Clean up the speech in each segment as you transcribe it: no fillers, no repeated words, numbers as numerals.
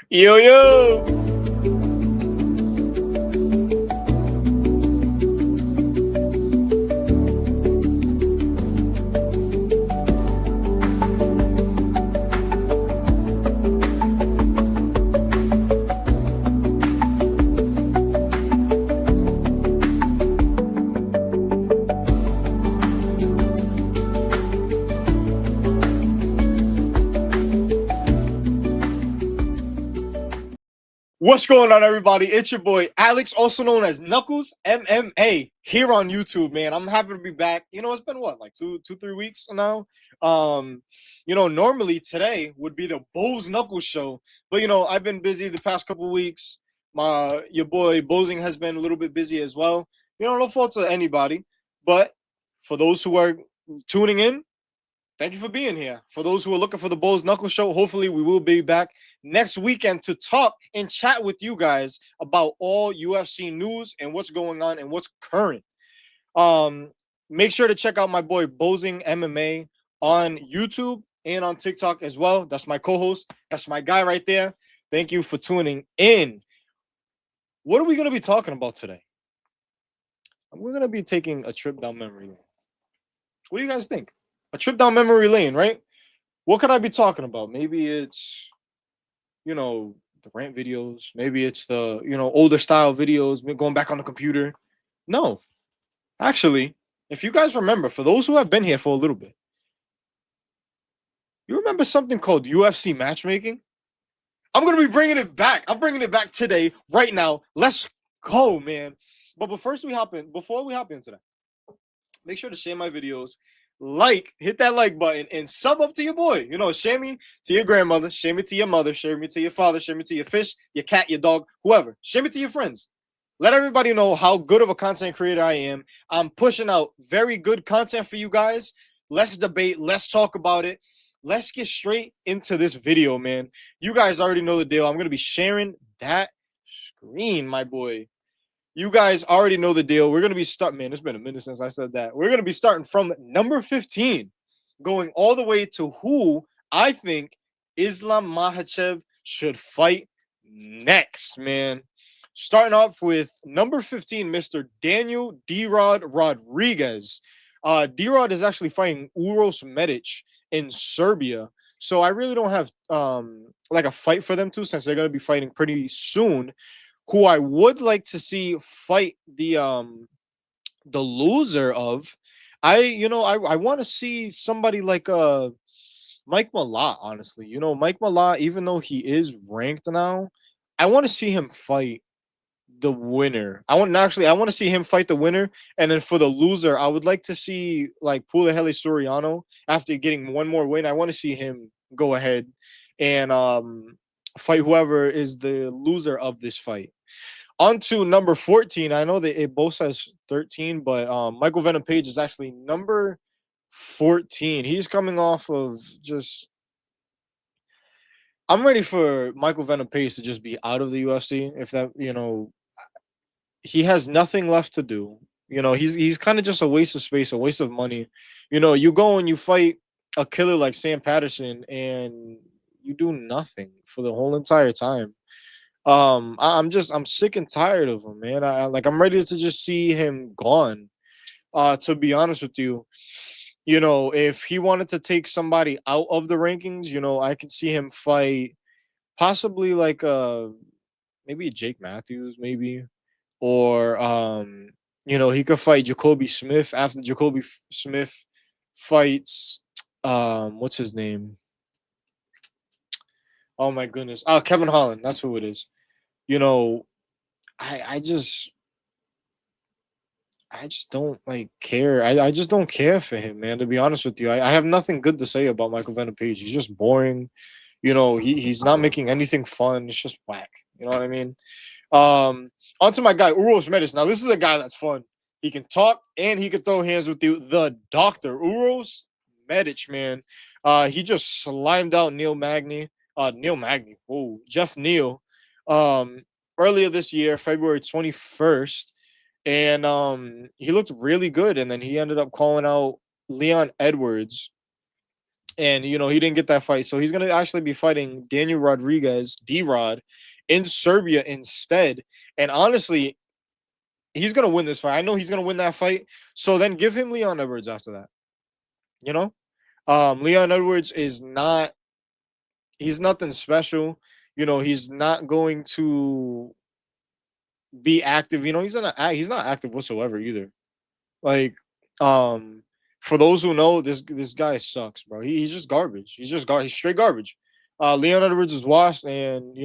Yo, yo. What's going on, everybody? It's your boy Alex, also known as Knuckles MMA, here on YouTube. Man, I'm happy to be back. It's been what, like 3 weeks now. Normally today would be the Bows Knuckles show, but I've been busy the past couple weeks. Your boy Bozing has been a little bit busy as well. No fault to anybody, but for those who are tuning in, thank you for being here. For those who are looking for the Bulls Knuckle Show, hopefully we will be back next weekend to talk and chat with you guys about all UFC news and what's going on and what's current. Um, Make sure to check out my boy Bozing MMA on YouTube and on TikTok as well. That's my co-host. That's my guy right there. Thank you for tuning in. What are we going to be talking about today? We're going to be taking a trip down memory lane. What do you guys think? A trip down memory lane, right? What could I be talking about? Maybe it's, the rant videos. Maybe it's the, older style videos, going back on the computer. No, actually, if you guys remember, for those who have been here for a little bit, you remember something called UFC matchmaking? I'm going to be bringing it back. I'm bringing it back today, right now. Let's go, man. But before we hop into that, make sure to share my videos. Hit that like button and sub up to your boy. Share me to your grandmother, share me to your mother, share me to your father, share me to your fish, your cat, your dog, whoever. Share me to your friends. Let everybody know how good of a content creator I am. I'm pushing out very good content for you guys. Let's debate. Let's talk about it. Let's get straight into this video, man. You guys already know the deal. I'm going to be sharing that screen, my boy. You guys already know the deal. We're going to be starting, man, it's been a minute since I said that. We're going to be starting from number 15, going all the way to who I think Islam Makhachev should fight next, man. Starting off with number 15, Mr. Daniel D-Rod Rodriguez. D-Rod is actually fighting Uros Medic in Serbia. So I really don't have like a fight for them two, since they're going to be fighting pretty soon. Who I would like to see fight the loser of, I want to see somebody like Mike Malott, honestly. Mike Malott, even though he is ranked now, I want to see him fight the winner. I want to see him fight the winner, and then for the loser, I would like to see like Pulaheli Soriano after getting one more win. I want to see him go ahead and fight whoever is the loser of this fight. On to number 14. I know that it both says 13, but Michael Venom Page is actually number 14. He's coming off of just. I'm ready for Michael Venom Page to just be out of the UFC. If that, he has nothing left to do. He's kind of just a waste of space, a waste of money. You go and you fight a killer like Sam Patterson, and you do nothing for the whole entire time. I'm sick and tired of him, man. I'm ready to just see him gone. To be honest with you, if he wanted to take somebody out of the rankings, I could see him fight possibly like maybe Jake Matthews, maybe, or he could fight Jacoby Smith after Jacoby Smith fights what's his name? Oh my goodness. Oh, Kevin Holland. That's who it is. I just don't like care. I just don't care for him, man. To be honest with you, I have nothing good to say about Michael Venom Page. He's just boring. He's not making anything fun. It's just whack. You know what I mean? On to my guy Uros Medic. Now this is a guy that's fun. He can talk and he can throw hands with you. The Doctor Uros Medic, man. He just slimed out Neil Magny. Jeff Neal. Earlier this year, February 21st. And he looked really good. And then he ended up calling out Leon Edwards and he didn't get that fight, so he's gonna actually be fighting Daniel Rodriguez, D-Rod, in Serbia instead. And honestly, he's gonna win this fight. I know he's gonna win that fight. So then give him Leon Edwards after that. You know, Leon Edwards is not. He's nothing special. He's not going to be active. He's not active whatsoever either. Like, for those who know, this guy sucks, bro. He's just garbage. He's straight garbage. Leon Edwards is washed, and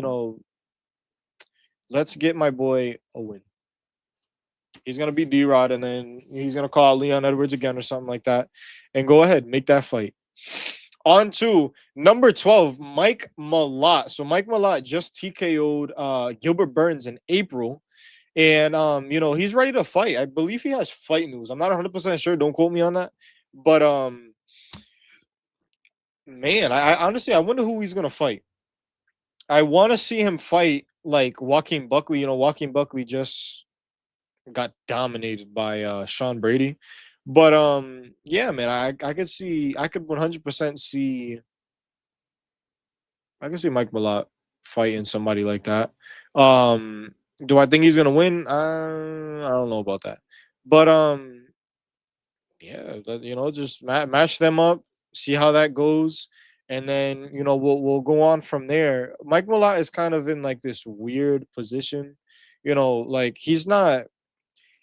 let's get my boy a win. He's gonna beat D-Rod, and then he's gonna call out Leon Edwards again or something like that, and go ahead, make that fight. On to number 12, Mike Malott. So Mike Malott just TKO'd Gilbert Burns in April. And he's ready to fight. I believe he has fight news. I'm not 100% sure. Don't quote me on that. But man, I honestly I wonder who he's gonna fight. I want to see him fight like Joaquin Buckley. Joaquin Buckley just got dominated by Sean Brady. But yeah, man, I could 100% see Mike Malott fighting somebody like that. Do I think he's gonna win? I don't know about that. But yeah, just match them up, see how that goes, and then we'll go on from there. Mike Malott is kind of in like this weird position, like he's not.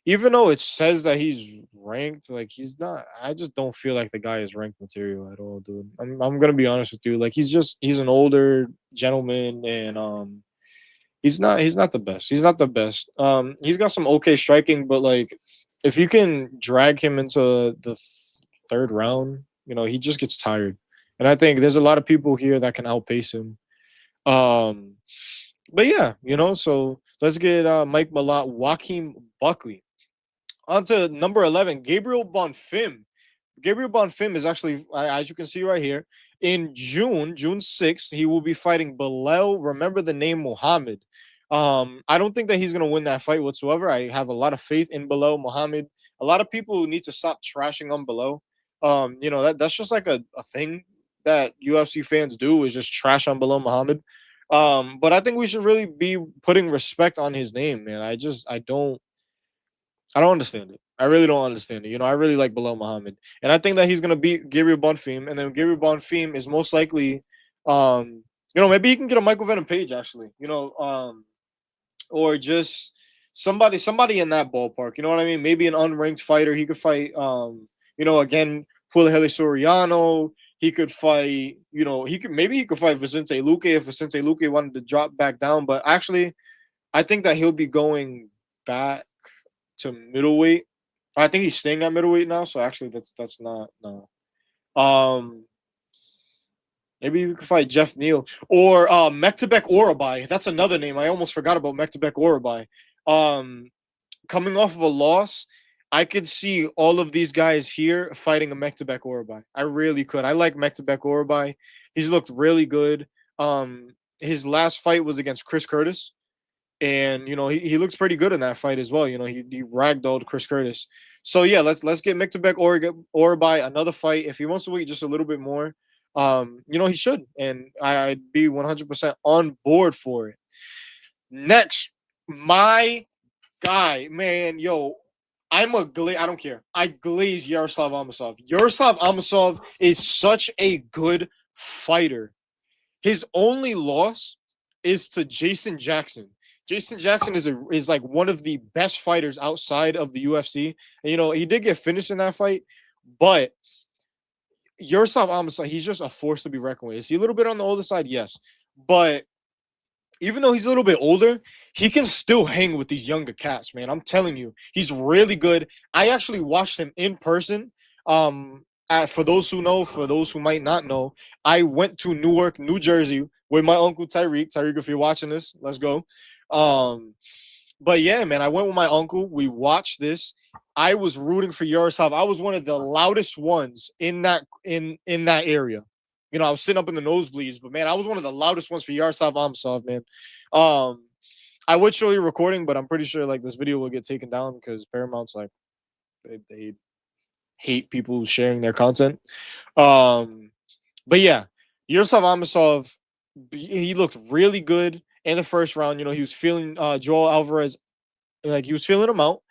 Even though it says that he's ranked, like he's not. I just don't feel like the guy is ranked material at all, dude. I'm gonna be honest with you. Like he's an older gentleman, and he's not the best. He's not the best. He's got some okay striking, but like if you can drag him into the third round, he just gets tired. And I think there's a lot of people here that can outpace him. Um, but yeah, so let's get Mike Malott, Joaquin Buckley. On to number 11, Gabriel Bonfim. Gabriel Bonfim is actually, as you can see right here, in June 6th, he will be fighting Bilal. Remember the name Muhammad. I don't think that he's going to win that fight whatsoever. I have a lot of faith in Bilal Muhammad. A lot of people need to stop trashing on Bilal. That's just like a thing that UFC fans do, is just trash on Bilal Muhammad. But I think we should really be putting respect on his name, man. I don't understand it. I really don't understand it. I really like Bilal Muhammad, and I think that he's gonna beat Gabriel Bonfim, and then Gabriel Bonfim is most likely, maybe he can get a Michael Venom Page actually, or just somebody in that ballpark. You know what I mean? Maybe an unranked fighter. He could fight, again, Pulaheli Soriano. He could fight, he could fight Vicente Luque if Vicente Luque wanted to drop back down. But actually, I think that he'll be going back to middleweight. I think he's staying at middleweight now, so actually that's not no. Maybe we could fight Jeff Neal or Mektabek Orabai. That's another name. I almost forgot about Mektabek Orabai. Coming off of a loss, I could see all of these guys here fighting a Mektabek Orabai. I really could. I like Mektabek Orabai. He's looked really good. His last fight was against Chris Curtis. And he looks pretty good in that fight as well. He ragdolled Chris Curtis. So yeah, let's get Mektabek Orabai another fight. If he wants to wait just a little bit more, he should, and I'd be 100% on board for it. Next, my guy, man, yo, I don't care. I glaze Yaroslav Amosov. Yaroslav Amosov is such a good fighter. His only loss is to Jason Jackson. Jason Jackson is like one of the best fighters outside of the UFC. And, he did get finished in that fight, but Yaroslav Amosov, he's just a force to be reckoned with. Is he a little bit on the older side? Yes. But even though he's a little bit older, he can still hang with these younger cats, man. I'm telling you, he's really good. I actually watched him in person. For those who know, for those who might not know, I went to Newark, New Jersey with my uncle Tyreek. Tyreek, if you're watching this, let's go. But yeah, man, I went with my uncle. We watched this. I was rooting for Yaroslav. I was one of the loudest ones in that area. I was sitting up in the nosebleeds, but man, I was one of the loudest ones for Yaroslav Amosov, man. I would show you recording, but I'm pretty sure like this video will get taken down because Paramount's like they hate people sharing their content. But yeah, Yaroslav Amosov, he looked really good in the first round. He was feeling Joel Alvarez, like he was feeling him out.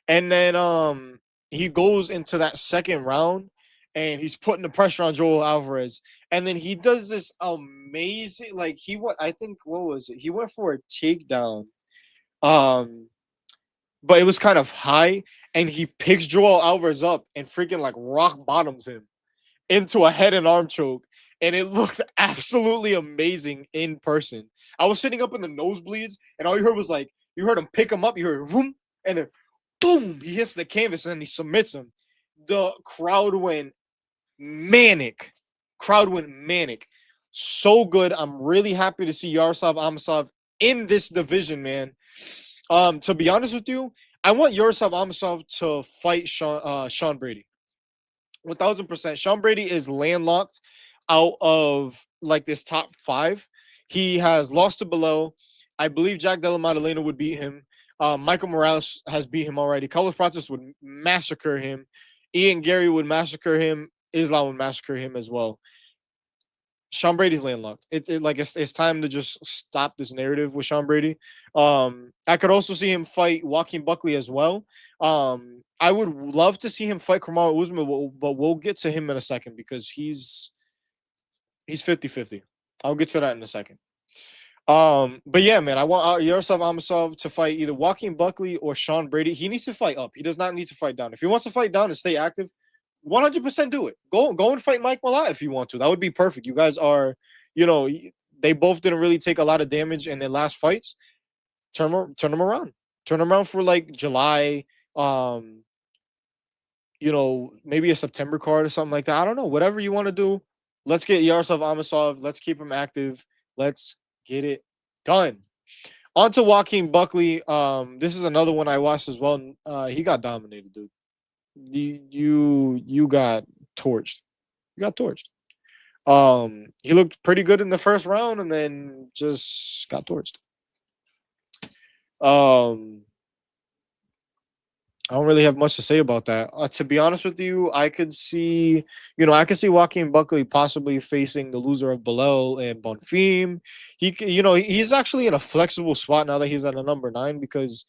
And then he goes into that second round and he's putting the pressure on Joel Alvarez. And then he does this amazing, like he went, I think, what was it? He went for a takedown. Um, but it was kind of high, and he picks Joel Alvarez up and freaking like rock bottoms him into a head and arm choke, and it looked absolutely amazing in person. I was sitting up in the nosebleeds, and all you heard was like, you heard him pick him up, you heard boom, and then boom, he hits the canvas and he submits him. The crowd went manic. So good. I'm really happy to see Yaroslav Amosov in this division, man. To be honest with you, I want Yaroslav Amosov to fight Sean Brady. 1000%. Sean Brady is landlocked out of like this top five. He has lost to Below. I believe Jack Della Maddalena would beat him. Michael Morales has beat him already. Carlos Prates would massacre him. Ian Gary would massacre him. Islam would massacre him as well. Sean Brady's landlocked. It's time to just stop this narrative with Sean Brady. I could also see him fight Joaquin Buckley as well. I would love to see him fight Kamaru Usman, but we'll get to him in a second because he's 50-50. I'll get to that in a second. But yeah, man, I want Yaroslav Amosov to fight either Joaquin Buckley or Sean Brady. He needs to fight up. He does not need to fight down. If he wants to fight down and stay active, 100% do it. Go and fight Mike Malott if you want to. That would be perfect. You guys are, they both didn't really take a lot of damage in their last fights. Turn them around. Turn them around for like July, maybe a September card or something like that. I don't know. Whatever you want to do. Let's get Yaroslav Amosov. Let's keep him active. Let's get it done. On to Joaquin Buckley. This is another one I watched as well. He got dominated, dude. You got torched. You got torched. He looked pretty good in the first round and then just got torched. I don't really have much to say about that. To be honest with you, I could see Joaquin Buckley possibly facing the loser of Belal and Bonfim. He's actually in a flexible spot now that he's at a number 9 because,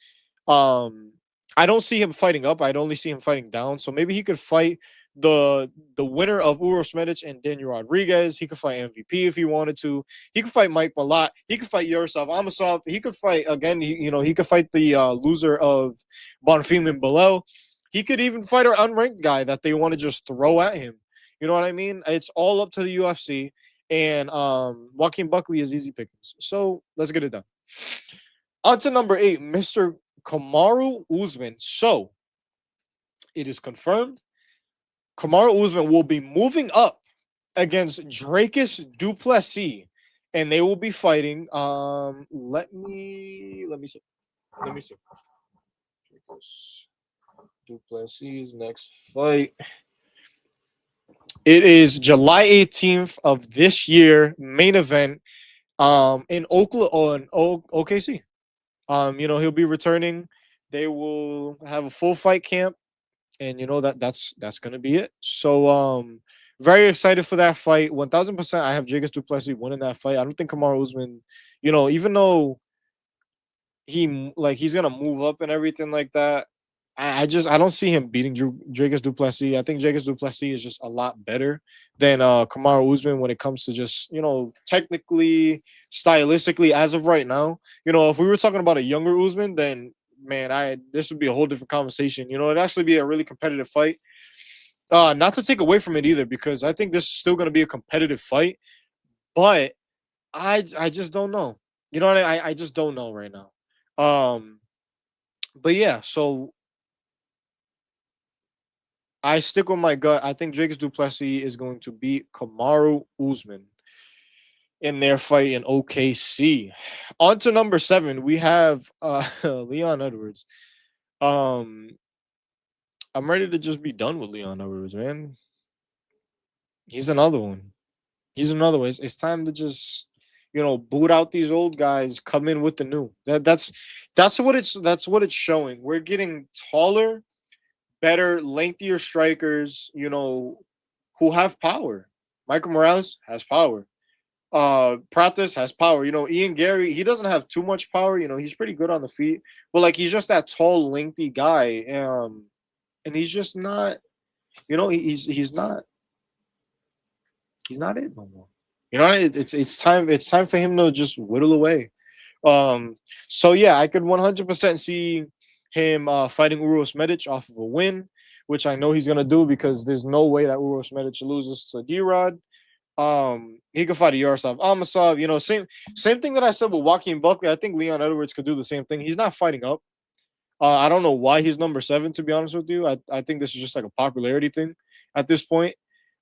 I don't see him fighting up. I'd only see him fighting down. So maybe he could fight the winner of Uros Medic and Daniel Rodriguez. He could fight MVP if he wanted to. He could fight Mike Malott. He could fight Yaroslav Amosov. He could fight again. He could fight the loser of Bonfim and Below. He could even fight an unranked guy that they want to just throw at him. You know what I mean? It's all up to the UFC. And Joaquin Buckley is easy pickings. So let's get it done. On to number 8, Mr. Kamaru Usman. So it is confirmed Kamaru Usman will be moving up against Dracus du Plessis, and they will be fighting. Let me see. Dracus du Plessis' next fight. It is July 18th of this year, main event. In Oklahoma, OKC. He'll be returning. They will have a full fight camp, and that's gonna be it. So very excited for that fight. 1000%. I have Dracus du Plessis winning that fight. I don't think Kamaru Usman, even though he's gonna move up and everything like that, I don't see him beating Dracus du Plessis. I think Dracus du Plessis is just a lot better than Kamaru Usman when it comes to just technically, stylistically as of right now. If we were talking about a younger Usman, then man, this would be a whole different conversation. It'd actually be a really competitive fight. Not to take away from it either, because I think this is still going to be a competitive fight, but I just don't know. I just don't know right now. But yeah, so I stick with my gut. I think Dracus du Plessis is going to beat Kamaru Usman in their fight in OKC. On to number 7, we have Leon Edwards. I'm ready to just be done with Leon Edwards, man. He's another one. It's time to just boot out these old guys, come in with the new. That's what it's showing. We're getting taller, better, lengthier strikers, who have power. Michael Morales has power. Pratis has power. Ian Gary, he doesn't have too much power. He's pretty good on the feet, but like he's just that tall, lengthy guy. And he's just not. He's not it no more. It's time. It's time for him to just whittle away. So yeah, I could 100% see him fighting Uros Medic off of a win, which I know he's gonna do because there's no way that Uros Medic loses to D-Rod. He could fight a Yaroslav Amosov. Same thing that I said with Joaquin Buckley. I think Leon Edwards could do the same thing. He's not fighting up. I don't know why he's number 7. To be honest with you, I think this is just like a popularity thing at this point.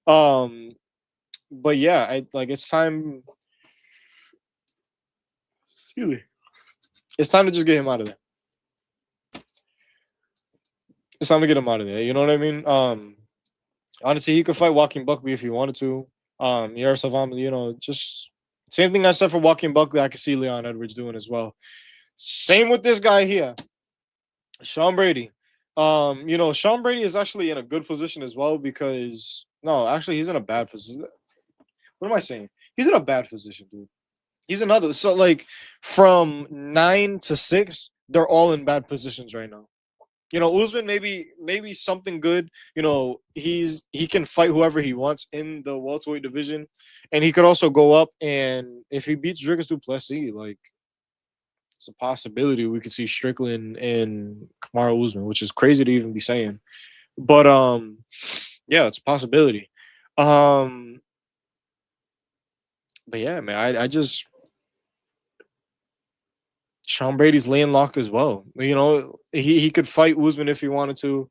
But yeah, it's time. It's time to just get him out of there. It's time to get him out of there. You know what I mean? Honestly, he could fight Joaquin Buckley if he wanted to. Yaroslav, just same thing I said for Joaquin Buckley. I could see Leon Edwards doing as well. Same with this guy here, Sean Brady. Sean Brady is actually in a good position as well because actually he's in a bad position. What am I saying? He's in a bad position, dude. He's another. So like from 9 to 6, they're all in bad positions right now. Usman maybe something good. He can fight whoever he wants in the welterweight division, and he could also go up. And if he beats Dricus du Plessis, like it's a possibility we could see Strickland and Kamaru Usman, which is crazy to even be saying. But yeah, it's a possibility. But yeah, man, I just Sean Brady's laying locked as well. He could fight Usman if he wanted to.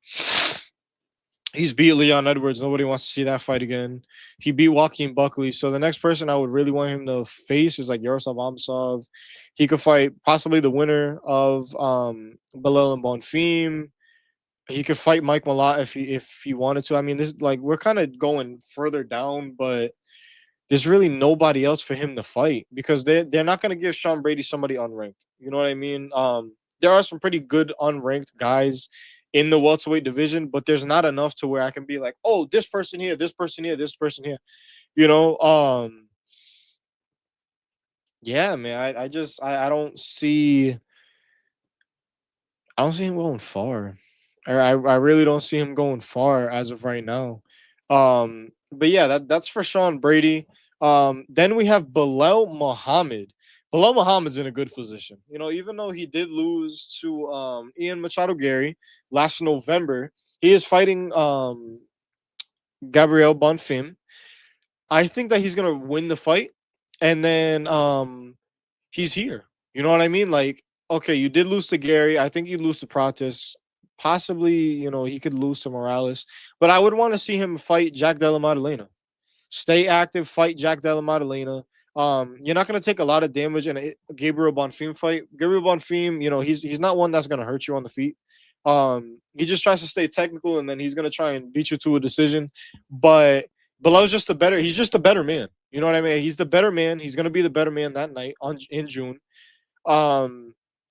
He's beat Leon Edwards. Nobody wants to see that fight again. He beat Joaquin Buckley. So the next person I would really want him to face is like Yaroslav Amosov. He could fight possibly the winner of Belal and Bonfim. He could fight Mike Malott if he wanted to. I mean, this we're kind of going further down, but there's really nobody else for him to fight because they're not going to give Sean Brady somebody unranked. You know what I mean? There are some pretty good unranked guys in the welterweight division, but there's not enough to where I can be like, oh, this person here, this person here, this person here. Yeah, man. I don't see him going far. I really don't see him going far as of right now. But yeah, that's for Sean Brady. Then we have Belal Muhammad. Belal Muhammad's in a good position. Even though he did lose to Ian Machado Gary last November, he is fighting Gabriel Bonfim. I think that he's gonna win the fight, and then he's here. You know what I mean? Like, okay, you did lose to Gary. I think you lose to Pratis. Possibly, he could lose to Morales, but I would want to see him fight Jack Della Maddalena. Stay active, fight Jack Della Maddalena. You're not going to take a lot of damage in a Gabriel Bonfim fight. Gabriel Bonfim, he's not one that's going to hurt you on the feet. He just tries to stay technical, and then he's going to try and beat you to a decision. But Belal's just he's just a better man. You know what I mean? He's the better man. He's going to be the better man that night in June.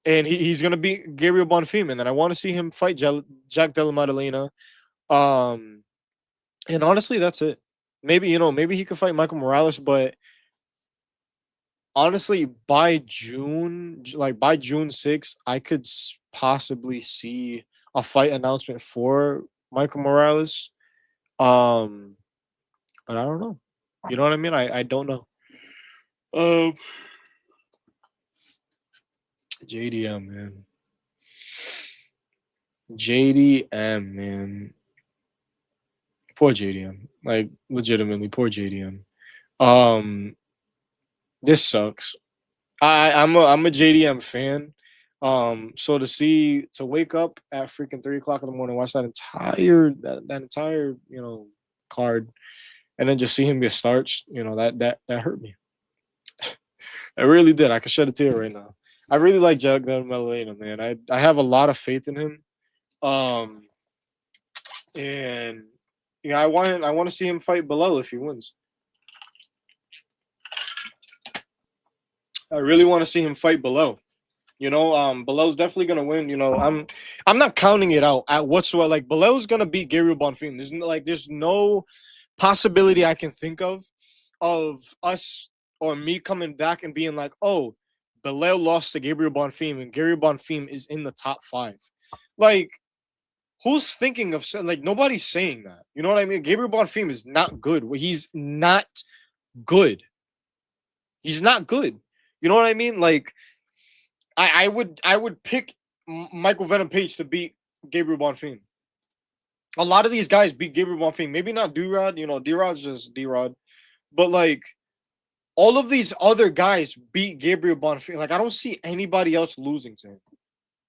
And he's going to beat Gabriel Bonfim, and then I want to see him fight Jack Della Maddalena. And honestly, that's it. Maybe he could fight Michael Morales, but honestly, by June 6th, I could possibly see a fight announcement for Michael Morales. But I don't know. You know what I mean? I don't know. JDM, man. JDM, man. Poor JDM. Like, legitimately, poor JDM. This sucks. I'm a JDM fan. So to wake up at freaking 3:00 in the morning, watch that entire card, and then just see him get starched, that hurt me. It really did. I could shed a tear right now. I really like Jack Del Melena, man. I have a lot of faith in him. And yeah, I want to see him fight Belal if he wins. I really want to see him fight Belal. Belal's definitely gonna win. I'm not counting it out at whatsoever. Like, Belal's gonna beat Gabriel Bonfim. There's no possibility I can think of of us or me coming back and being like, oh, Belal lost to Gabriel Bonfim and Gabriel Bonfim is in the top 5. Like, who's thinking of like nobody's saying that? You know what I mean? Gabriel Bonfim is not good. He's not good. He's not good. You know what I mean? Like, I would pick Michael Venom Page to beat Gabriel Bonfim. A lot of these guys beat Gabriel Bonfim. Maybe not D-Rod. You know, D-Rod's just D-Rod. But like all of these other guys beat Gabriel Bonfim. Like I don't see anybody else losing to him.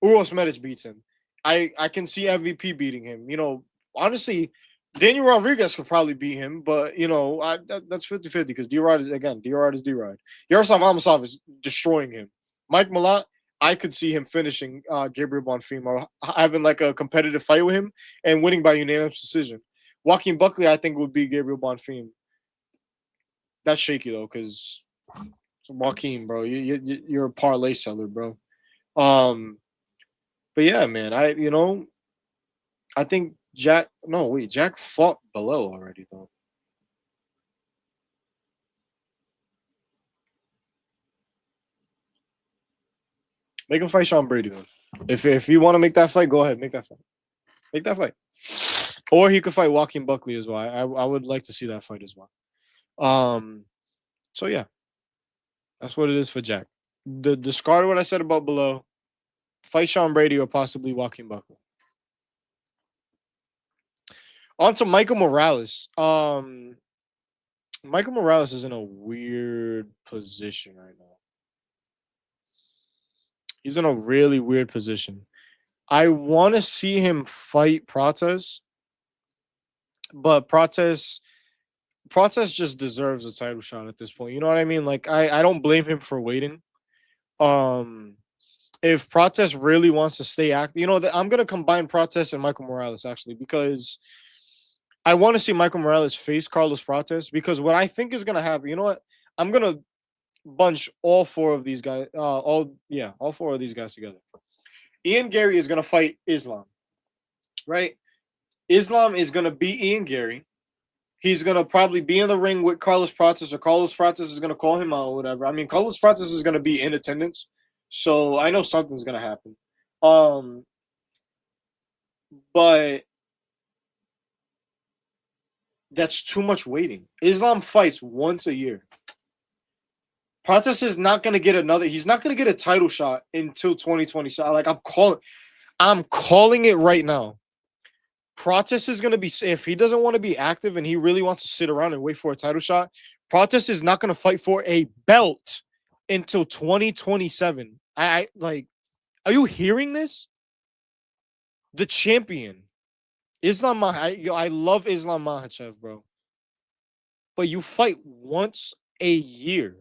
Uros Medic beats him. I can see MVP beating him. You know, honestly, Daniel Rodriguez could probably beat him, but you know, that's 50-50 because D-Rod is again, D-Rod is D-Rod. Yaroslav Amosov is destroying him. Mike Malott, I could see him finishing Gabriel Bonfim or having like a competitive fight with him and winning by unanimous decision. Joaquin Buckley, I think, would beat Gabriel Bonfim. That's shaky though, because Joaquin, bro, you're a parlay seller, bro. But yeah, man, I think Jack. No, wait, Jack fought below already though. Make him fight Sean Brady, man. If you want to make that fight, go ahead, make that fight. Make that fight. Or he could fight Joaquin Buckley as well. I would like to see that fight as well. So yeah, that's what it is for Jack. Discard what I said about below. Fight Sean Brady or possibly Joaquin Buckley. On to Michael Morales. Michael Morales is in a weird position right now. He's in a really weird position. I want to see him fight Prates, but Prates just deserves a title shot at this point. You know what I mean? Like I don't blame him for waiting. If Prates really wants to stay active, you know, I'm gonna combine Prates and Michael Morales actually because I want to see Michael Morales face Carlos Prates because what I think is gonna happen. You know what? I'm gonna bunch all four of these guys. All four of these guys together. Ian Gary is gonna fight Islam, right? Islam is gonna beat Ian Gary. He's gonna probably be in the ring with Carlos Prates, or Carlos Prates is gonna call him out or whatever. I mean, Carlos Prates is gonna be in attendance, so I know something's gonna happen. But that's too much waiting. Islam fights once a year. Prates is not gonna get another. He's not gonna get a title shot until 2020. So, like I'm calling it right now. Prates is going to be, if he doesn't want to be active and he really wants to sit around and wait for a title shot, Prates is not going to fight for a belt until 2027. I like, are you hearing this? The champion, Islam Makhachev. I love Islam Makhachev, bro. But you fight once a year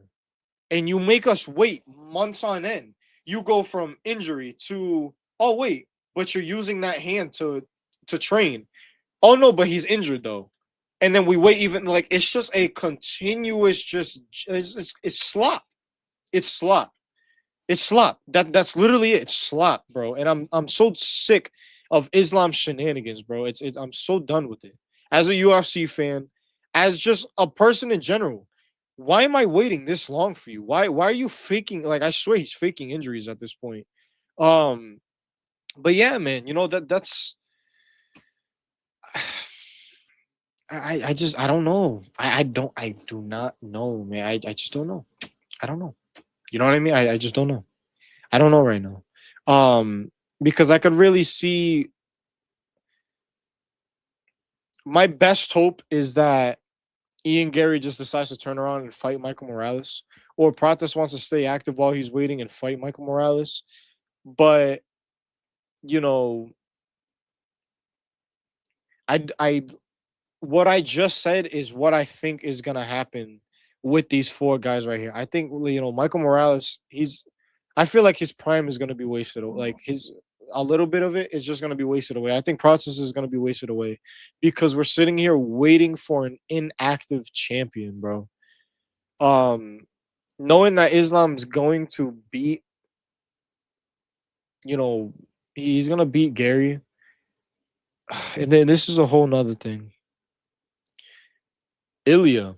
and you make us wait months on end. You go from injury to, oh, wait, but you're using that hand to train. Oh no, but he's injured though. And then we wait even like it's just a continuous it's slop. It's slop. It's slop. That's literally it. It's slop, bro. And I'm so sick of Islam shenanigans, bro. I'm so done with it. As a UFC fan, as just a person in general, why am I waiting this long for you? Why are you faking? Like I swear he's faking injuries at this point. But yeah, man, you know that's I just I don't know. I do not know, man. I just don't know. I don't know. You know what I mean? I just don't know. I don't know right now. Because I could really see my best hope is that Ian Gary just decides to turn around and fight Michael Morales. Or Prates wants to stay active while he's waiting and fight Michael Morales. But you know, I what I just said is what I think is gonna happen with these four guys right here. I think you know Michael Morales. I feel like his prime is gonna be wasted. Like a little bit of it is just gonna be wasted away. I think Process is gonna be wasted away because we're sitting here waiting for an inactive champion, bro. Knowing that Islam's going to beat, you know, he's gonna beat Gary, and then this is a whole nother thing. Ilya.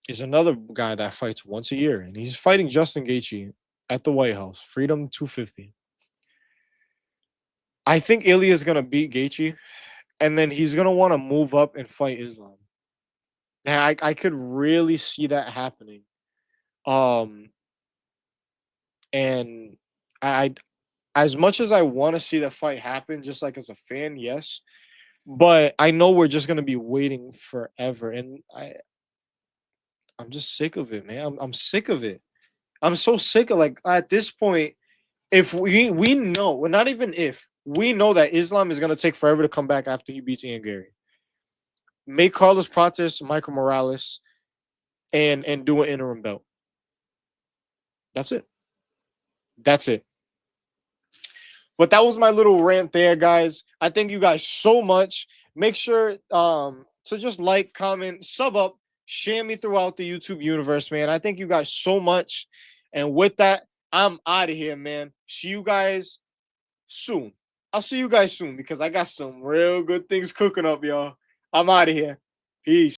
is another guy that fights once a year, and he's fighting Justin Gaethje at the White House, Freedom 250. I think Ilya is gonna beat Gaethje, and then he's gonna want to move up and fight Islam. And I could really see that happening. Um, and I as much as I want to see that fight happen, just like as a fan, yes. But I know we're just gonna be waiting forever, and I'm just sick of it, man. I'm sick of it. I'm so sick of like at this point. If we know, well, not even if we know that Islam is gonna take forever to come back after he beats Ian Gary. Make Carlos Prates, Michael Morales, and do an interim belt. That's it. That's it. But that was my little rant there, guys. I thank you guys so much. Make sure to just like, comment, sub up, share me throughout the YouTube universe, man. I thank you guys so much. And with that, I'm out of here, man. See you guys soon. I'll see you guys soon because I got some real good things cooking up, y'all. I'm out of here. Peace.